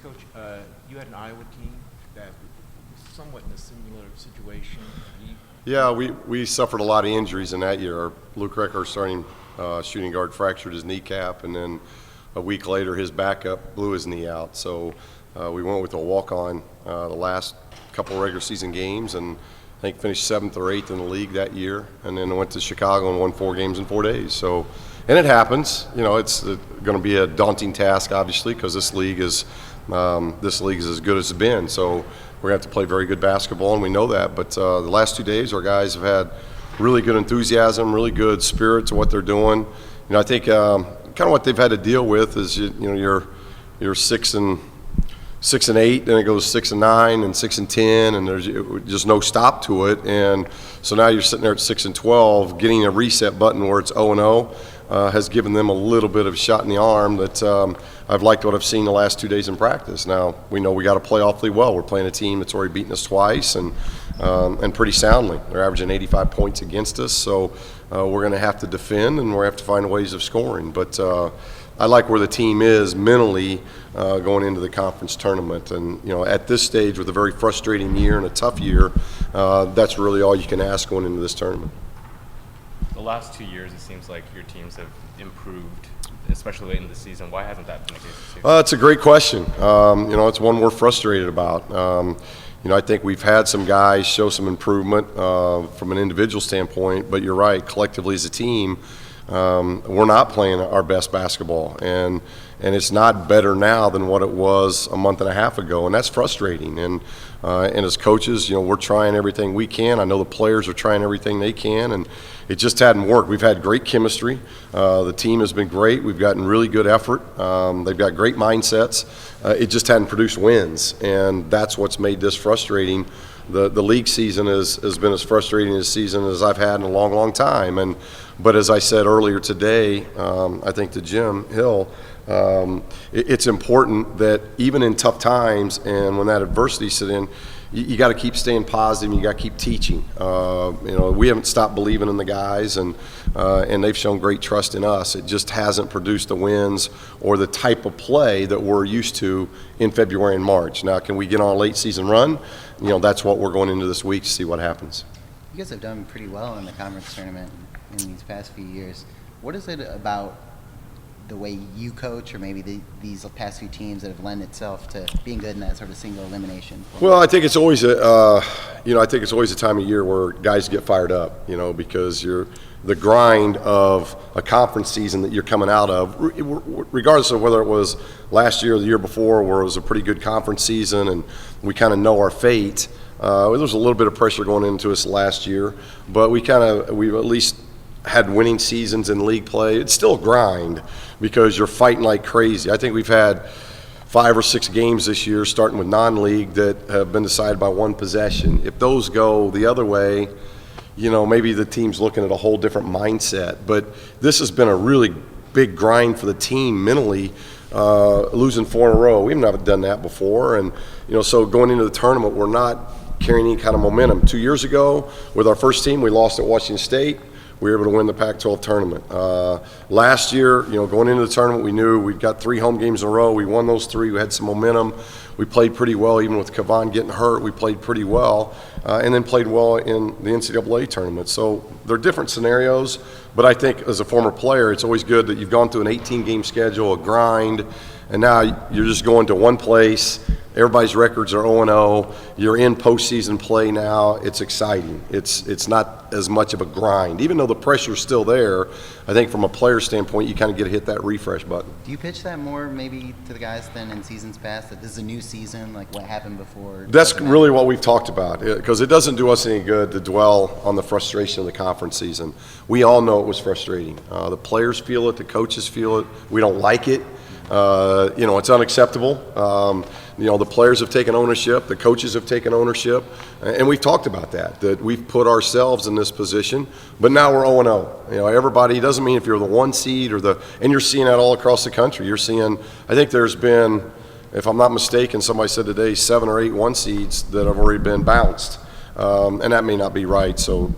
Coach, you had an Iowa team that was somewhat in a similar situation. Yeah, we suffered a lot of injuries in that year. Luke Reck, our starting shooting guard, fractured his kneecap, and then a week later his backup blew his knee out. So we went with a walk-on the last couple of regular season games, and I think finished 7th or 8th in the league that year, and then went to Chicago and won 4 games in 4 days. So, and it happens. You know, it's going to be a daunting task, obviously, because this league is as good as it's been. So we're going to have to play very good basketball, and we know that. But the last 2 days, our guys have had really good enthusiasm, really good spirit to what they're doing. You know, I think kind of what they've had to deal with is you're 6 and 8, then it goes 6 and 9 and 6 and 10, and there's just no stop to it. And so now you're sitting there at 6 and 12, getting a reset button where it's 0 and 0 has given them a little bit of a shot in the arm that I've liked what I've seen the last 2 days in practice. Now we know we got to play awfully well. We're playing a team that's already beaten us twice and pretty soundly. They're averaging 85 points against us, so we're going to have to defend and we're going to have to find ways of scoring. But I like where the team is mentally going into the conference tournament. And, you know, at this stage with a very frustrating year and a tough year, that's really all you can ask going into this tournament. The last 2 years, it seems like your teams have improved, especially late in the season. Why hasn't that been the case this year? It's a great question. You know, it's one we're frustrated about. You know, I think we've had some guys show some improvement from an individual standpoint, but you're right, collectively as a team, we're not playing our best basketball, and it's not better now than what it was a month and a half ago, and that's frustrating. And as coaches, you know, we're trying everything we can. I know the players are trying everything they can, and it just hadn't worked. We've had great chemistry. The team has been great. We've gotten really good effort. They've got great mindsets. It just hadn't produced wins, and that's what's made this frustrating. The league season has been as frustrating a season as I've had in a long, long time. But as I said earlier today, I think to Jim Hill, it's important that even in tough times and when that adversity set in, you got to keep staying positive and you got to keep teaching. You know, we haven't stopped believing in the guys, and they've shown great trust in us. It just hasn't produced the wins or the type of play that we're used to in February and March. Now, can we get on a late season run? You know, that's what we're going into this week to see what happens. You guys have done pretty well in the conference tournament in these past few years. What is it about the way you coach, or maybe these past few teams, that have lent itself to being good in that sort of single elimination? Well, I think it's always a time of year where guys get fired up, you know, because the grind of a conference season that you're coming out of, regardless of whether it was last year or the year before, where it was a pretty good conference season and we kind of know our fate. There was a little bit of pressure going into us last year, but we've at least had winning seasons in league play. It's still a grind because you're fighting like crazy. I think we've had 5 or 6 games this year, starting with non-league, that have been decided by one possession. If those go the other way, you know, maybe the team's looking at a whole different mindset. But this has been a really big grind for the team mentally, losing 4 in a row. We haven't done that before. And, you know, so going into the tournament, we're not carrying any kind of momentum. 2 years ago, with our first team, we lost at Washington State. We were able to win the Pac-12 tournament. Last year, you know, going into the tournament, we knew we'd got 3 home games in a row. We won those 3. We had some momentum. We played pretty well, even with Kavan getting hurt. We played pretty well, and then played well in the NCAA tournament. So they're different scenarios, but I think as a former player, it's always good that you've gone through an 18-game schedule, a grind, and now you're just going to one place. Everybody's records are 0-0. You're in postseason play now. It's exciting. It's not as much of a grind. Even though the pressure's still there, I think from a player standpoint, you kind of get to hit that refresh button. Do you pitch that more maybe to the guys than in seasons past, that this is a new season, like what happened before? That's really what we've talked about, because it doesn't do us any good to dwell on the frustration of the conference season. We all know it was frustrating. The players feel it. The coaches feel it. We don't like it. You know, it's unacceptable. You know, the players have taken ownership, the coaches have taken ownership, and we've talked about that we've put ourselves in this position, but now we're 0-0. You know, everybody, doesn't mean if you're the 1 seed and you're seeing that all across the country. You're seeing, I think there's been, if I'm not mistaken, somebody said today 7 or 8 1 seeds that have already been bounced. And that may not be right, so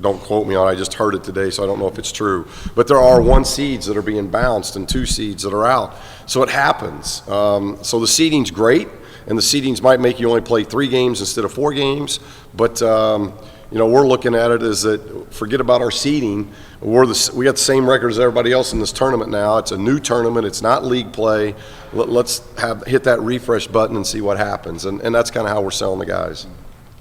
don't quote me on it, I just heard it today, so I don't know if it's true. But there are 1 seeds that are being bounced and 2 seeds that are out. So it happens. So the seeding's great, and the seedings might make you only play 3 games instead of 4 games. But, we're looking at it as that, forget about our seeding. We got the same record as everybody else in this tournament now. It's a new tournament. It's not league play. Let's hit that refresh button and see what happens. And that's kind of how we're selling the guys.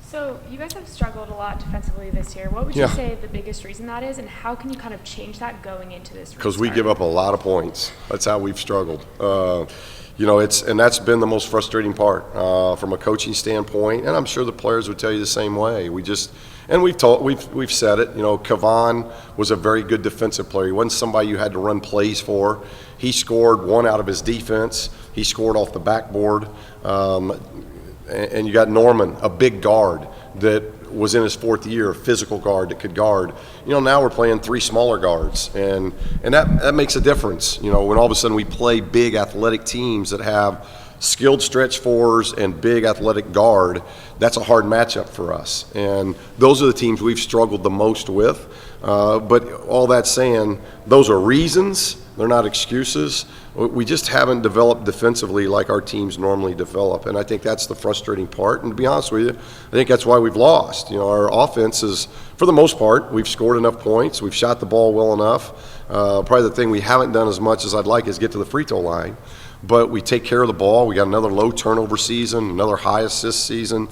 So you guys have struggled a lot defensively this year. What would you say the biggest reason that is, and how can you kind of change that going into this? Because we give up a lot of points. That's how we've struggled. And that's been the most frustrating part from a coaching standpoint, and I'm sure the players would tell you the same way. We've said it. Kavan was a very good defensive player. He wasn't somebody you had to run plays for. He scored 1 out of his defense. He scored off the backboard. And you got Norman, a big guard that was in his 4th year, a physical guard that could guard. Now we're playing 3 smaller guards, and that makes a difference. When all of a sudden we play big athletic teams that have skilled stretch 4s and big athletic guard, that's a hard matchup for us. And those are the teams we've struggled the most with. But all that saying, those are reasons. They're not excuses. We just haven't developed defensively like our teams normally develop, and I think that's the frustrating part. And to be honest with you, I think that's why we've lost. Our offense is, for the most part, we've scored enough points. We've shot the ball well enough. Probably the thing we haven't done as much as I'd like is get to the free throw line. But we take care of the ball. We got another low turnover season, another high assist season.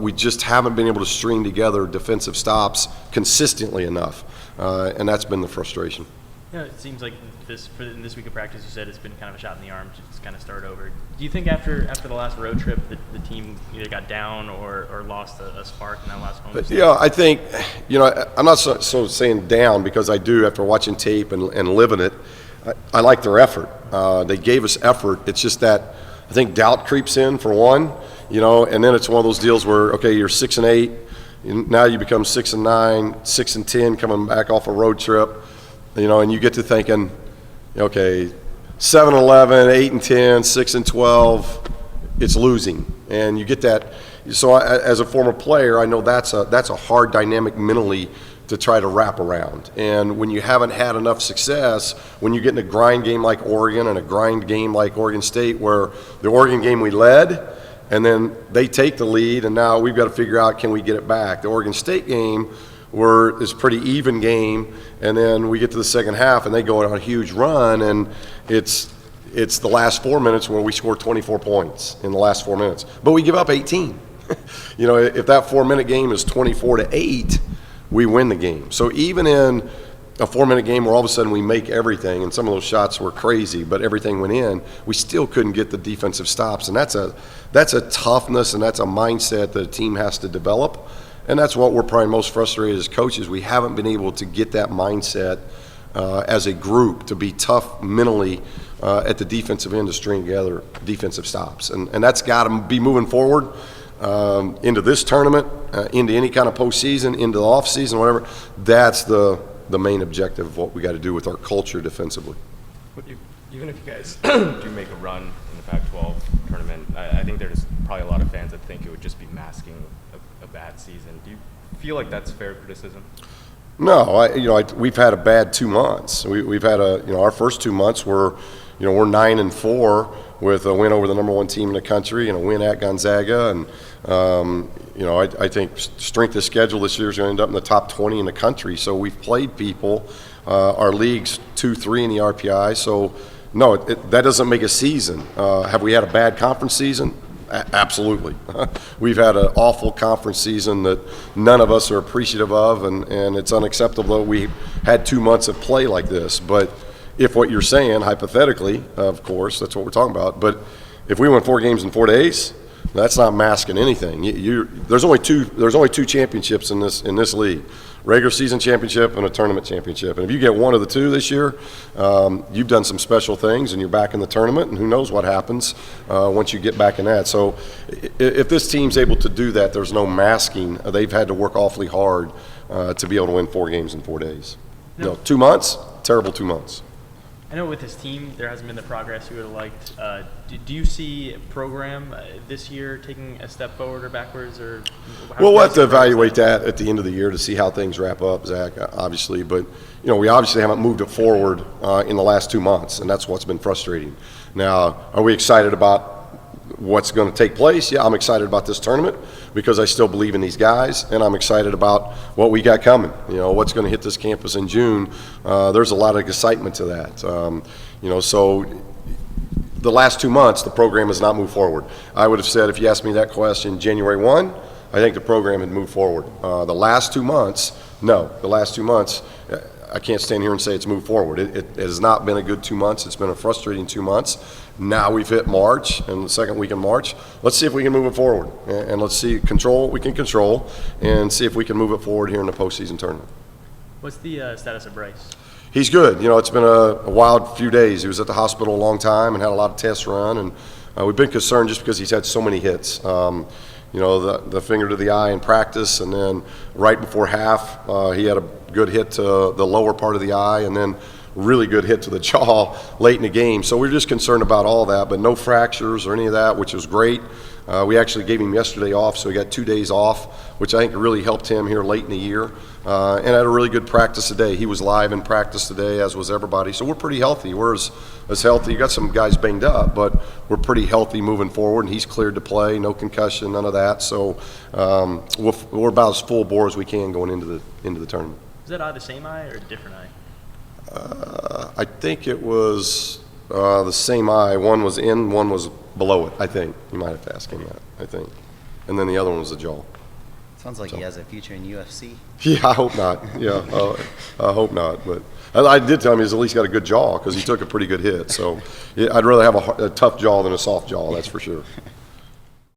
We just haven't been able to string together defensive stops consistently enough, and that's been the frustration. It seems like in this week of practice, you said it's been kind of a shot in the arm to just kind of start over. Do you think after the last road trip, the team either got down or lost a spark in that last home? Yeah, I think, I'm not so saying down, because I do, after watching tape and living it, I like their effort. They gave us effort. It's just that I think doubt creeps in for one, and then it's one of those deals where, okay, you're 6-8, now you become 6-9, 6-10 coming back off a road trip. And you get to thinking, okay, 7-11, 8-10, 6-12, it's losing, and you get that. So as a former player, I know that's a hard dynamic mentally to try to wrap around. And when you haven't had enough success, when you get in a grind game like Oregon and a grind game like Oregon State, where the Oregon game we led, and then they take the lead, and now we've got to figure out, can we get it back? The Oregon State game, where it's a pretty even game, and then we get to the second half and they go on a huge run, and it's the last 4 minutes where we score 24 points in the last 4 minutes, but we give up 18. If that 4-minute game is 24-8, we win the game. So even in a 4-minute game where all of a sudden we make everything, and some of those shots were crazy, but everything went in, we still couldn't get the defensive stops, and that's a toughness, and that's a mindset that a team has to develop. And that's what we're probably most frustrated as coaches. We haven't been able to get that mindset as a group to be tough mentally at the defensive end to string together defensive stops. And that's got to be moving forward into this tournament, into any kind of postseason, into the offseason, whatever. That's the main objective of what we got to do with our culture defensively. Even if you guys do make a run in the Pac-12 tournament, I think there's probably a lot of fans that think it would just be masking a bad season. Do you feel like that's fair criticism? No, we've had a bad 2 months. We've had our first 2 months were, we're 9-4 with a win over the number 1 team in the country and a win at Gonzaga, and I think strength of schedule this year is going to end up in the top 20 in the country. So we've played people. Our league's 2-3 in the RPI. So no, that doesn't make a season. Have we had a bad conference season? Absolutely. We've had an awful conference season that none of us are appreciative of, and it's unacceptable that we had 2 months of play like this. But if what you're saying, hypothetically, of course, that's what we're talking about, but if we win 4 games in 4 days, that's not masking anything. There's only two championships in this league: regular season championship and a tournament championship. And if you get one of the two this year, you've done some special things, and you're back in the tournament. And who knows what happens once you get back in that? So, if this team's able to do that, there's no masking. They've had to work awfully hard to be able to win 4 games in 4 days. 2 months, terrible 2 months. I know with his team, there hasn't been the progress you would have liked. Do you see a program this year taking a step forward or backwards? Or Well, we'll have to evaluate that at the end of the year to see how things wrap up, Zach, obviously. But, we obviously haven't moved it forward in the last 2 months, and that's what's been frustrating. Now, are we excited about what's going to take place? Yeah, I'm excited about this tournament because I still believe in these guys, and I'm excited about what we got coming. What's going to hit this campus in June. There's a lot of excitement to that. So the last 2 months, the program has not moved forward. I would have said, if you asked me that question January 1, I think the program had moved forward. The last 2 months, no. The last 2 months, I can't stand here and say it's moved forward. It has not been a good 2 months. It's been a frustrating 2 months. Now we've hit March, and the second week in March. Let's see if we can move it forward, and let's see control what we can control, and see if we can move it forward here in the postseason tournament. What's the status of Bryce? He's good. It's been a wild few days. He was at the hospital a long time and had a lot of tests run, and we've been concerned just because he's had so many hits. The finger to the eye in practice, and then right before half, he had a good hit to the lower part of the eye, and then really good hit to the jaw late in the game. So we're just concerned about all that, but no fractures or any of that, which was great. We actually gave him yesterday off, so he got 2 days off, which I think really helped him here late in the year. And had a really good practice today. He was live in practice today, as was everybody. So we're pretty healthy. We're as healthy. You got some guys banged up, but we're pretty healthy moving forward. And he's cleared to play, no concussion, none of that. So we're about as full bore as we can going into the tournament. Is that eye the same eye or a different eye? I think it was the same eye. One was in, one was below it, I think. You might have to ask him that, I think. And then the other one was the jaw. Sounds like he has a future in UFC. Yeah, I hope not. Yeah, I hope not. But I did tell him he's at least got a good jaw because he took a pretty good hit. So yeah, I'd rather have a tough jaw than a soft jaw, that's for sure.